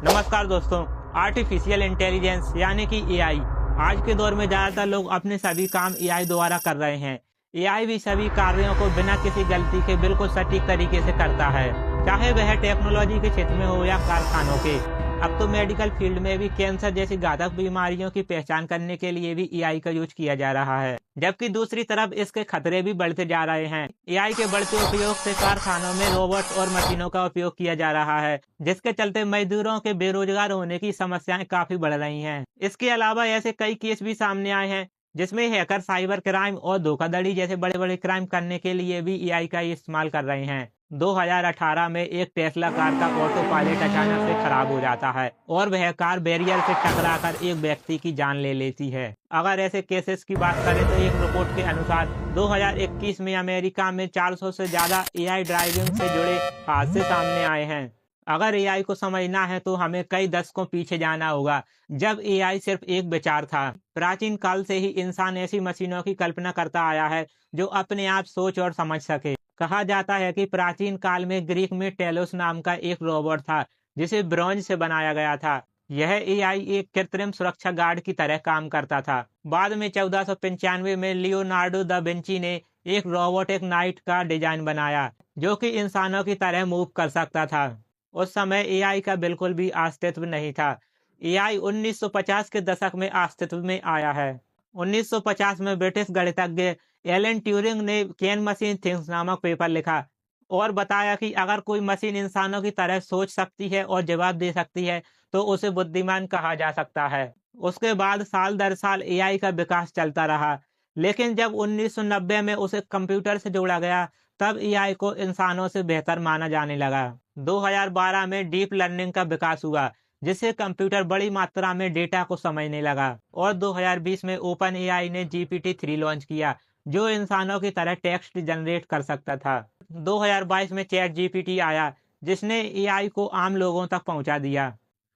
नमस्कार दोस्तों। Artificial intelligence यानी कि एआई आज के दौर में ज़्यादातर लोग अपने सभी काम एआई द्वारा कर रहे हैं। एआई भी सभी कार्यों को बिना किसी गलती के बिल्कुल सटीक तरीके से करता है, चाहे वह टेक्नोलॉजी के क्षेत्र में हो या कारखानों के। अब तो मेडिकल फील्ड में भी कैंसर जैसी घातक बीमारियों की पहचान करने के लिए भी एआई का यूज किया जा रहा है, जबकि दूसरी तरफ इसके खतरे भी बढ़ते जा रहे हैं। एआई के बढ़ते उपयोग से कारखानों में रोबोट और मशीनों का उपयोग किया जा रहा है, जिसके चलते मजदूरों के बेरोजगार होने की समस्याएं काफी बढ़ रही हैं। इसके अलावा ऐसे कई केस भी सामने आए हैं जिसमें हैकर साइबर क्राइम और धोखाधड़ी जैसे बड़े बड़े क्राइम करने के लिए भी एआई का इस्तेमाल कर रहे हैं। 2018 में एक टेस्ला कार का ऑटो पायलट अचानक से खराब हो जाता है और वह कार बैरियर से टकराकर एक व्यक्ति की जान ले लेती है। अगर ऐसे केसेस की बात करें तो एक रिपोर्ट के अनुसार 2021 में अमेरिका में 400 से ज्यादा एआई ड्राइविंग से जुड़े हादसे सामने आए हैं। अगर एआई को समझना है तो हमें कई दशकों पीछे जाना होगा, जब एआई सिर्फ एक विचार था। प्राचीन काल से ही इंसान ऐसी मशीनों की कल्पना करता आया है जो अपने आप सोच और समझ सके। कहा जाता है कि प्राचीन काल में ग्रीक में टेलोस नाम का एक रोबोट था जिसे ब्रॉन्ज से बनाया गया था। यह एआई एक कृत्रिम सुरक्षा गार्ड की तरह काम करता था। बाद में 1495 में लियोनार्डो दा विंची ने एक रोबोटिक नाइट का डिजाइन बनाया जो कि इंसानों की तरह मूव कर सकता था। उस समय एआई का बिल्कुल भी अस्तित्व नहीं था। एआई 1950 के दशक में अस्तित्व में आया है। 1950 में ब्रिटिश गणितज्ञ एलन ट्यूरिंग ने कैन मशीन थिंग्स नामक पेपर लिखा और बताया कि अगर कोई मशीन इंसानों की तरह सोच सकती है और जवाब दे सकती है तो उसे बुद्धिमान कहा जा सकता है। उसके बाद साल दर साल एआई का विकास चलता रहा, लेकिन जब 1990 में उसे कंप्यूटर से जोड़ा गया तब एआई को इंसानों से बेहतर माना जाने लगा। 2012 में डीप लर्निंग का विकास हुआ जिससे कंप्यूटर बड़ी मात्रा में डेटा को समझने लगा और 2020 में ओपन एआई ने GPT-3 लॉन्च किया जो इंसानों की तरह टेक्स्ट जनरेट कर सकता था। 2022 में चैट जीपीटी आया जिसने एआई को आम लोगों तक पहुंचा दिया।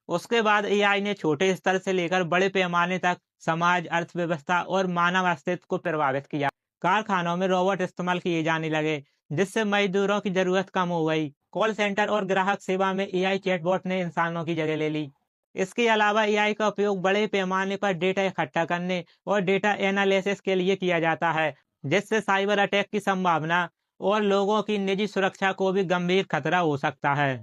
उसके बाद एआई ने छोटे स्तर से लेकर बड़े पैमाने तक समाज, अर्थव्यवस्था और मानव अस्तित्व को प्रभावित किया। कारखानों में रोबोट इस्तेमाल किए जाने लगे जिससे मजदूरों की जरूरत कम हो गई। कॉल सेंटर और ग्राहक सेवा में एआई चैटबॉट ने इंसानों की जगह ले ली। इसके अलावा एआई का उपयोग बड़े पैमाने पर डेटा इकट्ठा करने और डेटा एनालिसिस के लिए किया जाता है, जिससे साइबर अटैक की संभावना और लोगों की निजी सुरक्षा को भी गंभीर खतरा हो सकता है।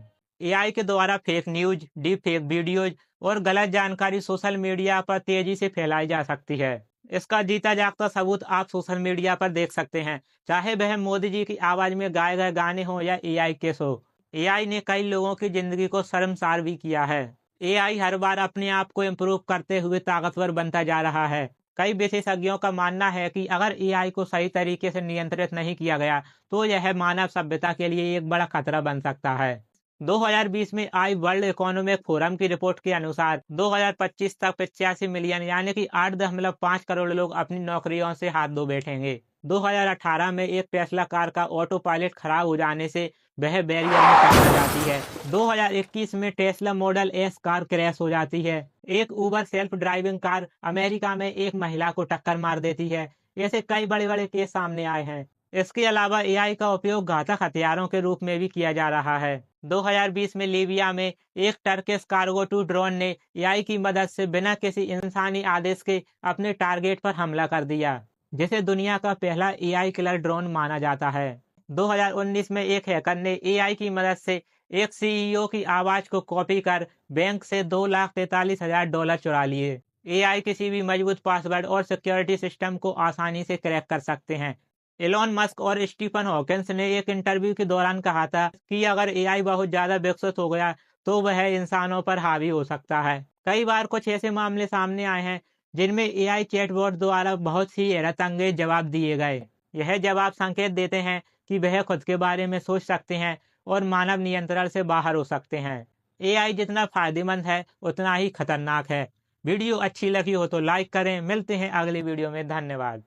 एआई के द्वारा fake news, deep fake videos और गलत जानकारी सोशल मीडिया पर तेजी से फैलाई जा सकती है। इसका जीता जागता सबूत आप सोशल मीडिया पर देख सकते हैं, चाहे वह मोदी जी की आवाज में गाए गए गाने हो या एआई के शो। एआई ने कई लोगों की जिंदगी को शर्मसार भी किया है। एआई हर बार अपने आप को इम्प्रूव करते हुए ताकतवर बनता जा रहा है। कई विशेषज्ञों का मानना है कि अगर एआई को सही तरीके से नियंत्रित नहीं किया गया तो यह मानव सभ्यता के लिए एक बड़ा खतरा बन सकता है। 2020 में आई वर्ल्ड इकोनॉमिक फोरम की रिपोर्ट के अनुसार 2025 तक 85 मिलियन यानी कि 8.5 करोड़ लोग अपनी नौकरियों से हाथ धो बैठेंगे। 2018 में एक टेस्ला कार का ऑटो पायलट खराब हो जाने से वह बैरियर में टकरा जाती है। 2021 में Tesla model S car crash हो जाती है। एक उबर सेल्फ ड्राइविंग कार अमेरिका में एक महिला को टक्कर मार देती है। ऐसे कई बड़े बड़े केस सामने आए हैं। इसके अलावा एआई का उपयोग घातक हथियारों के रूप में भी किया जा रहा है। 2020 में लीबिया में एक टर्किश कार्गो 2 ड्रोन ने एआई की मदद से बिना किसी इंसानी आदेश के अपने टारगेट पर हमला कर दिया, जिसे दुनिया का पहला एआई किलर ड्रोन माना जाता है। 2019 में एक हैकर ने एआई की मदद से एक सीईओ की आवाज को कॉपी कर बैंक से $2,43,000 चुरा लिए। एआई किसी भी मजबूत पासवर्ड और सिक्योरिटी सिस्टम को आसानी से क्रैक कर सकते हैं। एलोन मस्क और स्टीफन हॉकिंस ने एक इंटरव्यू के दौरान कहा था कि अगर एआई बहुत ज्यादा विकसित हो गया तो वह इंसानों पर हावी हो सकता है। कई बार कुछ ऐसे मामले सामने आए हैं जिनमें एआई चैटबॉट द्वारा बहुत ही हैरतअंगेज जवाब दिए गए। यह जवाब संकेत देते हैं कि वह खुद के बारे में सोच सकते हैं और मानव नियंत्रण से बाहर हो सकते हैं। एआई जितना फायदेमंद है उतना ही खतरनाक है। वीडियो अच्छी लगी हो तो लाइक करें। मिलते हैं अगली वीडियो में। धन्यवाद।